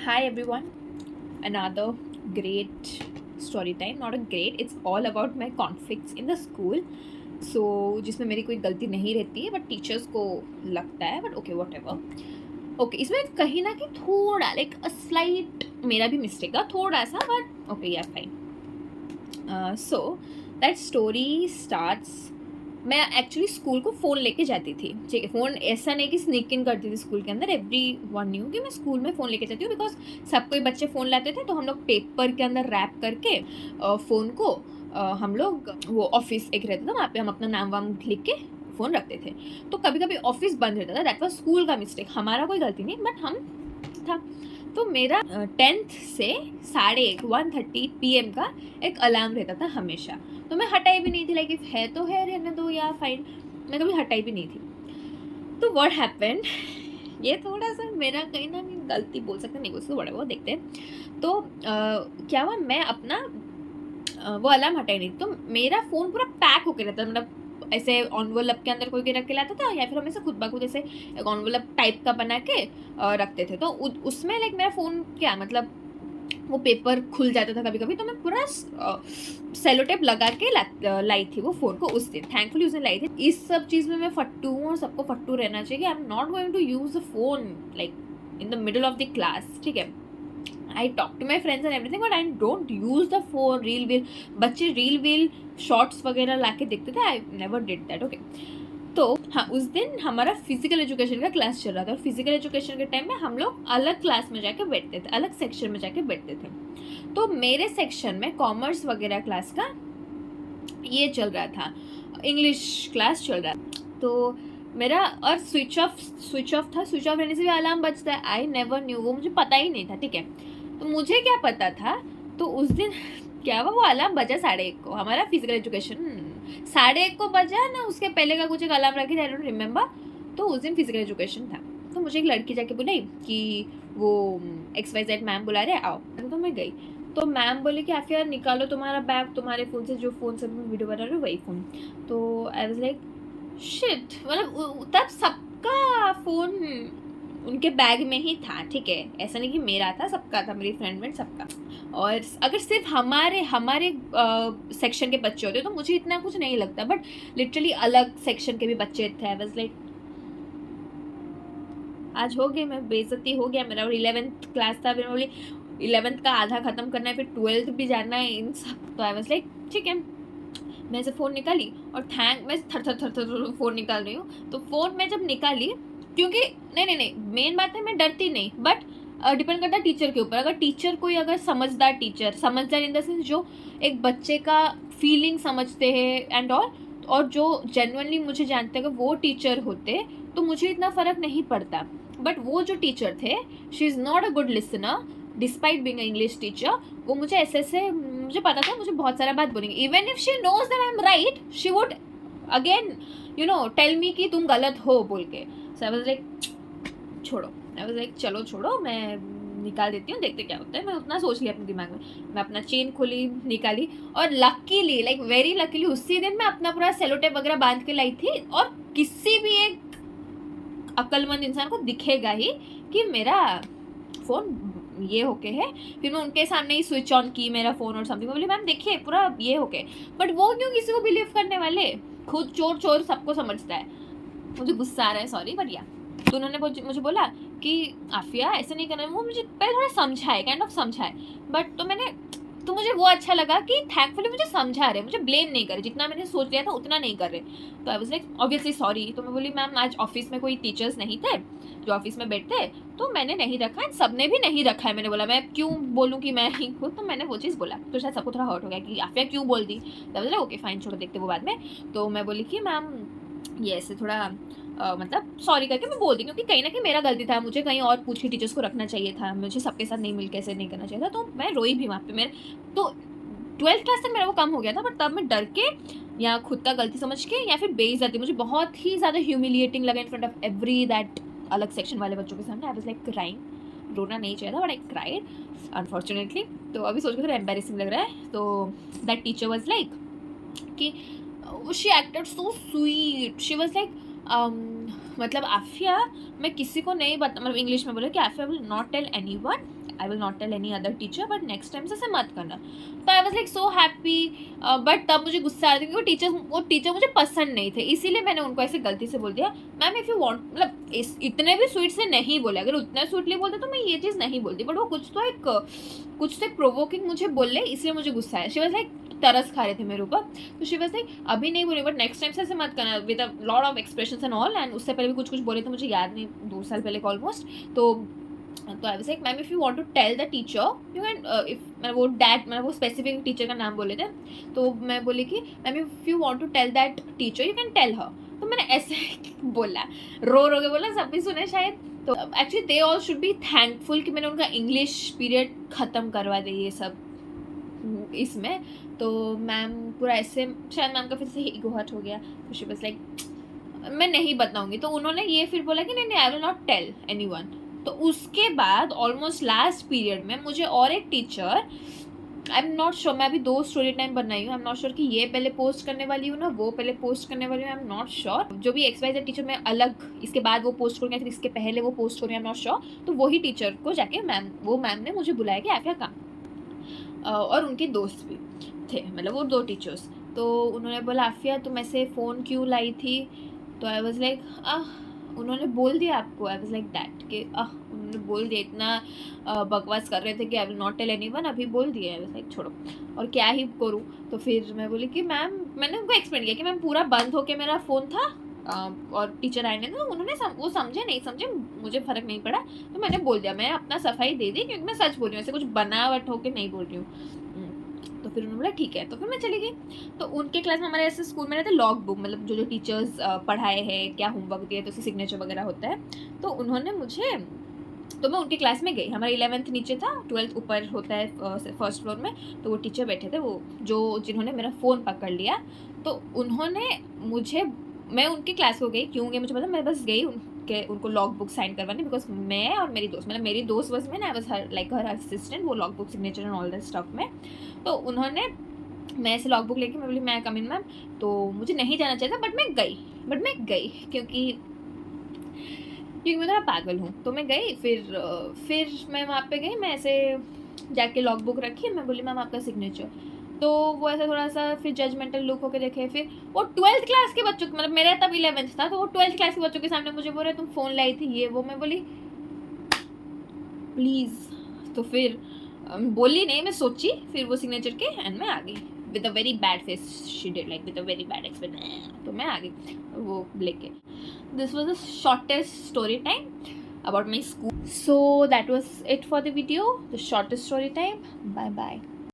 Hi everyone, another great story time. Not a great, it's all about my conflicts in the school. So जिसमें मेरी कोई गलती नहीं रहती है बट टीचर्स को लगता है but okay what ever okay इसमें कहीं ना कहीं थोड़ा लाइक अ स्लाइट मेरा भी मिस्टेक था थोड़ा सा बट ओके या fine so that story starts मैं एक्चुअली स्कूल को फ़ोन लेके जाती थी ठीक है फ़ोन ऐसा नहीं कि स्नीक इन करती थी स्कूल के अंदर एवरी वन न्यू कि मैं स्कूल में फ़ोन लेके जाती हूँ बिकॉज सब कोई बच्चे फ़ोन लाते थे तो हम लोग पेपर के अंदर रैप करके फ़ोन को हम लोग वो ऑफिस एक रहता था वहाँ पे हम अपना नाम वाम लिख के फ़ोन रखते थे तो कभी कभी ऑफिस बंद रहता था दैट वॉज स्कूल का मिस्टेक हमारा कोई गलती नहीं बट हम था तो मेरा 10th से 1:30 PM का एक अलार्म रहता था हमेशा तो मैं हटाई भी नहीं थी लाइक है तो है रहने दो या फाइन मैं कभी हटाई भी नहीं थी तो व्हाट हैपेंड ये थोड़ा सा मेरा कहीं ना कहीं गलती बोल सकते नहीं बोल सकते बड़े वो देखते हैं तो क्या हुआ मैं अपना वो अलार्म हटाई नहीं तो मेरा फ़ोन पूरा पैक होके रहता मतलब ऐसे एनवलप के अंदर कोई रख के लाता था या फिर हम ऐसे खुद ब खुद ऐसे एक एनवलप टाइप का बना के रखते थे तो उसमें लाइक मेरा फ़ोन क्या मतलब वो पेपर खुल जाता था कभी कभी तो मैं पूरा सेलो टेप लगा के लाई थी वो फ़ोन को उस दिन थैंकफुली उस दिन लाई थी इस सब चीज़ में मैं फट्टू हूँ और सबको फट्टू रहना चाहिए I am not going to use a phone like in the middle of the class ठीक है I talk to my friends and everything but I don't use the phone reel वील बच्चे रील वील शॉर्ट्स वगैरह ला के देखते थे I never did that okay तो हाँ उस दिन हमारा फिजिकल एजुकेशन का क्लास चल रहा था और फिजिकल एजुकेशन के टाइम में हम लोग अलग क्लास में जाके बैठते थे अलग सेक्शन में जाके बैठते थे तो मेरे सेक्शन में कॉमर्स वगैरह क्लास का ये चल रहा था इंग्लिश क्लास चल रहा था तो मेरा और स्विच ऑफ था स्विच ऑफ रहने से भी अलार्म बजता है आई नेवर न्यू वो मुझे पता ही नहीं था ठीक है तो मुझे क्या पता था तो उस दिन क्या हुआ वो अलार्म बजा 1:30 को हमारा फिजिकल एजुकेशन 1:30 को बजा ना उसके पहले का कुछ एक अलार्म रखी आई डोंट रिमेंबर तो उस दिन फिजिकल एजुकेशन था तो मुझे एक लड़की जाके बुलाई कि वो XYZ मैम बुला रहे आओ तो मैं गई तो मैम बोले कि आफिया निकालो तुम्हारा बैग तुम्हारे फ़ोन से जो फ़ोन से वीडियो बना रहे हो वही फ़ोन तो आई वाज लाइक शिट मतलब तब सबका फ़ोन उनके बैग में ही था ठीक है ऐसा नहीं कि मेरा था सबका था मेरी फ्रेंड में सबका और अगर सिर्फ हमारे सेक्शन के बच्चे होते तो मुझे इतना कुछ नहीं लगता बट लिटरली अलग सेक्शन के भी बच्चे थे आई वाज लाइक आज हो गई मैं बेइज्जती हो गया मेरा और 11th क्लास था फिर बोली 11th का आधा ख़त्म करना है फिर 12th भी जाना है इन सब तो आई वाज लाइक ठीक है मैं से फ़ोन निकाली और मैं थर फ़ोन निकाल रही हूँ तो फ़ोन मैं जब निकाली क्योंकि नहीं मेन बात है मैं डरती नहीं बट डिपेंड करता है टीचर के ऊपर अगर टीचर कोई अगर समझदार इन द सेंस जो एक बच्चे का फीलिंग समझते हैं एंड ऑल और जो जेन्युइनली मुझे जानते हैं कि वो टीचर होते तो मुझे इतना फ़र्क नहीं पड़ता बट वो जो टीचर थे she is not a good listener despite being English teacher वो मुझे ऐसे मुझे पता था मुझे बहुत सारा बात बोलेंगे even if she knows that I am right she would again tell me कि तुम गलत हो बोल के सो आई वाज लाइक छोड़ो आई वाज लाइक चलो छोड़ो मैं निकाल देती हूँ देखते क्या होता है मैं उतना सोच लिया अपने दिमाग में मैं अपना चेन खोली निकाली और लकीली लाइक वेरी लकीली उसी दिन मैं अपना पूरा सेलो टेप वगैरह बांध के लाई थी और किसी भी एक अक्लमंद इंसान को दिखेगा ही कि मेरा फ़ोन ये होके है फिर मैं उनके सामने ही स्विच ऑन की मेरा फ़ोन और समथिंग बोली मैम देखिए पूरा ये होके बट वो क्यों किसी को बिलीव करने वाले खुद चोर सबको समझता है मुझे गुस्सा आ रहा है सॉरी बट या तो उन्होंने मुझे बोला कि आफिया ऐसे नहीं करना वो मुझे पहले थोड़ा समझाए काइंड ऑफ समझाए बट तो मुझे वो अच्छा लगा कि थैंकफुली मुझे समझा रहे मुझे ब्लेम नहीं करे जितना मैंने सोच लिया था उतना नहीं कर रहे तो I was like obviously sorry तो मैं बोली मैम आज ऑफिस में कोई टीचर्स नहीं थे जो ऑफिस में बैठते तो मैंने नहीं रखा है सबने भी नहीं रखा है मैंने बोला मैं क्यों बोलूँ कि मैं ही खुद तो मैंने वो चीज़ बोला तो शायद सबको थोड़ा हर्ट हो गया कि आफिया क्यों बोल दी तो बोला ओके फाइन छोड़ो देखते वो बाद में तो मैं बोली कि मैम ये ऐसे थोड़ा मतलब सॉरी करके मैं बोल दी क्योंकि कहीं ना कहीं मेरा गलती था मुझे कहीं और पूछ के टीचर्स को रखना चाहिए था मुझे सबके साथ नहीं मिल कैसे नहीं करना चाहिए था तो मैं रोई भी वहाँ पे मेरे तो 12th क्लास तक मेरा वो कम हो गया था बट तब मैं डर के या खुद का गलती समझ के या फिर बेइज्जती मुझे बहुत ही ज़्यादा ह्यूमिलिएटिंग लगा in front of every that अलग सेक्शन वाले बच्चों के सामने आई वाज लाइक क्राइंग रोना नहीं चाहिए था बट आई क्राइड अनफॉर्चुनेटली तो अभी सोच के थोड़ा एम्बेरेसिंग लग रहा है तो दैट टीचर वॉज लाइक कि she acted so sweet she was like मतलब आफिया मैं किसी को नहीं बता मतलब इंग्लिश में बोला कि Afiya will not tell anyone I will not tell any other teacher, but next time से ऐसे मत करना। तो I was like so happy, but तब मुझे गुस्सा आ रहा था क्योंकि वो टीचर मुझे पसंद नहीं थे, इसीलिए मैंने उनको ऐसे गलती से बोल दिया मैम इफ़ यू वांट, मतलब इतने भी स्वीट से नहीं बोले, अगर उतना स्वीटली बोलते तो मैं ये चीज़ नहीं बोलती, बट वो कुछ से प्रोवोकिंग मुझे बोल ले, इसलिए मुझे गुस्सा आया। शी वॉज लाइक तरस खा रहे थे मेरे ऊपर, तो शी वॉज लाइक अभी नहीं बोली बट नेक्स्ट टाइम से ऐसे मत करना with a lot of expressions and all, and उससे पहले भी कुछ बोले थे, मुझे याद नहीं, 2 साल पहले ऑलमोस्ट। तो I was like ma'am if you want to tell the teacher you can, if मैं वो स्पेसिफिक टीचर का नाम बोले थे, तो मैं बोली कि ma'am if you want to tell that teacher you can tell her. तो मैंने ऐसे बोला, रो के बोला, सब भी सुने शायद। तो actually they all should be thankful कि मैंने उनका इंग्लिश पीरियड ख़त्म करवा दी ये सब इसमें। तो मैम पूरा ऐसे, शायद मैम का फिर से ईगो हर्ट हो गया, तो शी वाज लाइक मैं नहीं बताऊंगी। तो उन्होंने ये फिर बोला कि नहीं I will not tell anyone. तो उसके बाद ऑलमोस्ट लास्ट पीरियड में मुझे और एक teacher, I am not sure, मैं अभी 2 स्टोरी टाइम बनाई हूँ, आई एम नॉट श्योर कि ये पहले पोस्ट करने वाली हूँ ना वो पहले पोस्ट करने वाली हूँ, आई एम नॉट श्योर। जो भी XYZ टीचर मैं अलग इसके बाद वो पोस्ट करूँगी, फिर इसके पहले वो पोस्ट करूँगी, आई एम नॉट श्योर। तो वही टीचर को जाके मैम ने मुझे बुलाया कि आफिया काम, और उनके दोस्त भी थे, मतलब वो 2 टीचर्स। तो उन्होंने बोला आफिया तुम ऐसे फ़ोन क्यों लाई थी? तो आई वाज लाइक उन्होंने बोल दिया आपको? आई वाज लाइक दैट कि उन्होंने बोल दिया, इतना बकवास कर रहे थे कि I will not tell anyone, अभी बोल दिया। आई वाज लाइक छोड़ो, और क्या ही करूँ। तो फिर मैं बोली कि मैम, मैंने उनको एक्सप्लेन किया कि मैम पूरा बंद होके मेरा फ़ोन था, और टीचर आए नहीं, तो उन्होंने वो समझे नहीं समझे, मुझे फ़र्क नहीं पड़ा। तो मैंने बोल दिया, मैं अपना सफाई दे दी क्योंकि मैं सच बोल रही हूँ, ऐसे कुछ बनावट होके नहीं बोल रही हूँ। तो फिर उन्होंने बोला ठीक है, तो फिर मैं चली गई। तो उनके क्लास में हमारे ऐसे स्कूल में रहते लॉग बुक, मतलब जो टीचर्स पढ़ाए हैं, क्या होमवर्क दिए, तो उससे सिग्नेचर वगैरह होता है। तो उन्होंने मुझे, तो मैं उनके क्लास में गई। हमारा 11th नीचे था, 12th ऊपर होता है फर्स्ट फ्लोर में। तो वो टीचर बैठे थे, वो जिन्होंने मेरा फ़ोन पकड़ लिया, तो उन्होंने मुझे, मैं उनकी क्लास को गई, क्यों गई मुझे पता, मैं बस गई उनको लॉग बुक साइन करवाने, बिकॉज मैं और मेरी दोस्त, मतलब मेरी दोस्त वॉज में, I was her like her assistant, वो log book signature and all that stuff में। तो उन्होंने, मैं ऐसे लॉग बुक लेके मैं बोली मैं कम इन मैम, तो मुझे नहीं जाना चाहिए था, बट मैं गई क्योंकि मैं थोड़ा पागल हूँ। तो मैं गई, फिर मैं वहाँ पे गई, मैं ऐसे जाके लॉग बुक रखी, मैं बोली मैम आपका सिग्नेचर। तो वो ऐसा थोड़ा सा फिर जजमेंटल लुक होकर देखे, फिर वो 12th क्लास के बच्चों, मतलब मेरा तब 11th था, तो वो 12th क्लास के बच्चों के सामने मुझे बोल रहे तुम फ़ोन लाई थी ये वो। मैं बोली प्लीज़। तो फिर बोली नहीं, मैं सोची, फिर वो सिग्नेचर के, एंड मैं आ गई with a very bad face, she did like with a very bad expression. तो मैं आ गई वो लेके। This was the shortest story time about my school. So that was it for the video, the shortest story time. Bye bye.